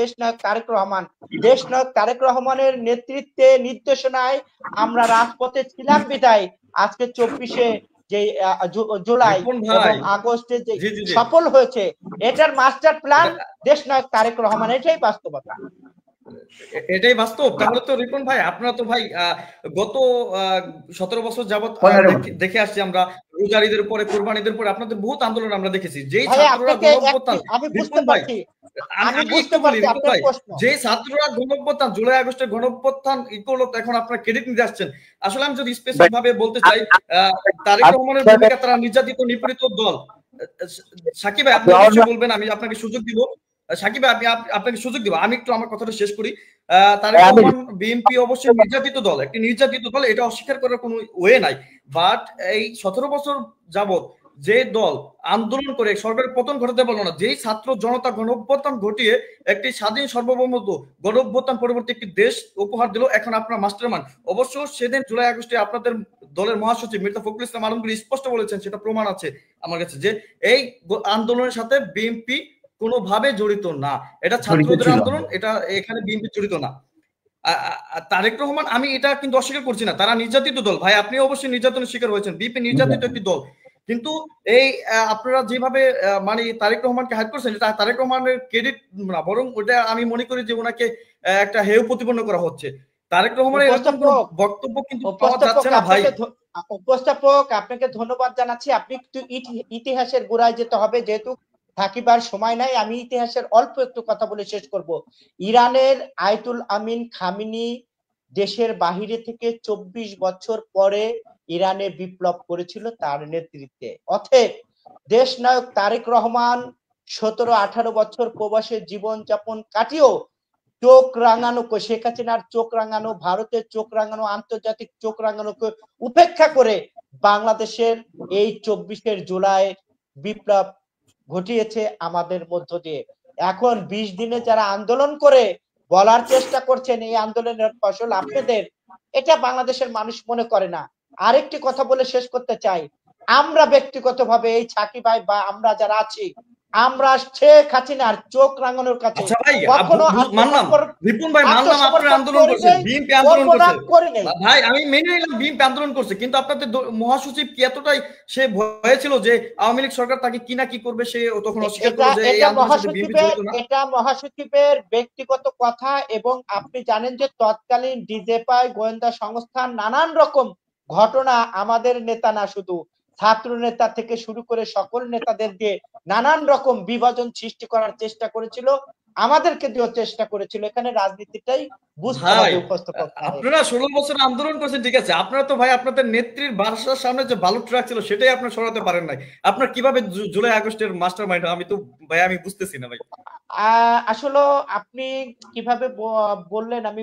দেশনায়ক তারেক রহমান। দেশনায়ক তারেক রহমানের নেতৃত্বে নির্দেশনায় আমরা রাজপথে ছিলাম বিধায় আজকে 24শে যে জুলাই এবং আগস্টে যে সফল হয়েছে, এটার মাস্টার প্ল্যান দেশনায়ক তারেক রহমান। এটাই বাস্তবতা, এটাই বাস্তব। তাহলে তো রিপন ভাই, আপনারা তো ভাই গত 17 বছর যাবত দেখে আসছি আমরা, রোজার ঈদের পরে, কোরবান ঈদের পরে আপনাদের বহুত আন্দোলন আমরা দেখেছি। যেই ছাত্ররা গণঅভ্যুত্থান, আমি বুঝতে পারছি, যে ছাত্ররা গণঅভ্যুত্থান, জুলাই আগস্টের গণঅভ্যুত্থান করলো, এখন আপনারা ক্রেডিট নিতে আসছেন। আসলে আমি যদি স্পেসিফিক ভাবে বলতে চাই, তারেক রহমানের ভূমিকা, তারা নির্যাতিত নিপীড়িত দল। সাকিব ভাই, আপনি অবশ্যই বলবেন, আমি আপনাকে সুযোগ দিব। সাকিব ভাই, আপনাকে সুযোগ দিব, আমি একটু আমার কথাটা শেষ করি। তারেক রহমান, বিএনপি অবশ্যই নির্যাতিত দল, একটি নির্যাতিত দল, এটা অস্বীকার করার কোনো ওয়ে নাই। বাট এই 17 বছর যাবত যে দল আন্দোলন করে সরকারের পতন ঘটাতে পারলো না, যেই ছাত্র জনতা গণঅভ্যুত্থান ঘটিয়ে একটি স্বাধীন সার্বভৌমত্ব গণঅভ্যুত্থান পরবর্তী একটি দেশ উপহার দিল, এখন আপনার মাস্টারমাইন্ড। অবশ্য সেদিন জুলাই আগস্টে আপনাদের দলের মহাসচিব মির্জা ফখরুল ইসলাম আলমগীর স্পষ্ট বলেছেন, সেটা প্রমাণ আছে আমার কাছে, যে এই আন্দোলনের সাথে বিএনপি কোনোভাবে জড়িত না, এটা ছাত্রদের আন্দোলন, এটা এখানে বিএনপি জড়িত না। তারেক রহমান, আমি এটা কিন্তু অস্বীকার করছি না, তারা নির্যাতিত দল। ভাই, আপনি অবশ্যই নির্যাতনের শিকার হয়েছেন, বিএনপি নির্যাতিত একটি দল। কিন্তু এই আপনারা যেভাবে মানে তারেক রহমানকে হাইড করছেন, এটা তারেক রহমানের ক্রেডিট না, বরং ওটা আমি মনে করি যে ওনাকে একটা হেয় প্রতিপন্ন করা হচ্ছে। তারেক রহমানের এরকম কোনো বক্তব্য কিন্তু পাওয়া যাচ্ছে না ভাই। উপস্থাপক, আপনাকে ধন্যবাদ জানাচ্ছি। আপনি একটু ইতিহাসের গোড়ায় যেতে হবে, যেহেতু থাকিবার সময় নাই। আমি ইতিহাসের অল্প একটু কথা বলে শেষ করব। ইরানের আয়াতুল আমিন খামেনি দেশের বাহিরে থেকে 24 বছর পরে ইরানে বিপ্লব করেছিল তার নেতৃত্বে। অতএব দেশনায়ক তারেক রহমান 17-18 বছর প্রবাসে জীবন যাপন কাটিয়েও চোখ রাঙানো, শেখ হাসিনার চোখ রাঙানো, ভারতের চোখ রাঙানো, আন্তর্জাতিক চোখ রাঙানোকে উপেক্ষা করে বাংলাদেশের এই 24শে জুলাই বিপ্লব ঘটিয়েছে আমাদের মধ্য দিয়ে। এখন 20 দিনে যারা আন্দোলন করে বলার চেষ্টা করছেন এই আন্দোলনের ফসল আপনাদের, এটা বাংলাদেশের মানুষ মনে করে না। আরেকটি কথা বলে শেষ করতে চাই, আমরা ব্যক্তিগতভাবে এই সাকিব ভাই বা আমরা যারা আছি, আমরা শেখ হাসিনার চোখ রাঙানোর কাছে কখনো রিপন ভাই, মানলাম আপনারা আন্দোলন করছেন, বিএনপি আন্দোলন করছে ভাই, আমি মেনে নিলাম বিএনপি আন্দোলন করছে, কিন্তু আপনাদের মহাসচিব কি এতটাই সে ভয়ে ছিল যে আওয়ামী লীগ সরকার তাকে কি না কি করবে, সে তখন অস্বীকার করলো যে এই আন্দোলনের সাথে বিএনপি জড়িত না? এটা মহাসচিবের ব্যক্তিগত কথা, এবং আপনি জানেন যে তৎকালীন ডিজেপাই গোয়েন্দা সংস্থা নানান রকম ঘটনা আমাদের নেতা না, শুধু ছাত্র নেতা থেকে শুরু করে সকল নেতাদের দিয়ে নানান রকম বিভাজন সৃষ্টি করার চেষ্টা করেছিল, আমাদেরকে দিয়েও চেষ্টা করেছিল। এখানে রাজনীতিটাই বুঝতে হবে উপস্থাপক। আপনারা 16 বছর আন্দোলন করছেন, ঠিক আছে, আপনারা তো ভাই আপনাদের নেত্রীর বাসার সামনে যে বালু ট্রাক ছিল সেটাই আপনারা সরাতে পারেন নাই। আপনারা কিভাবে জুলাই আগস্টের মাস্টারমাইন্ড, আমি তো ভাই আমি বুঝতেছি না ভাই। আসলে আপনি কিভাবে বললেন আমি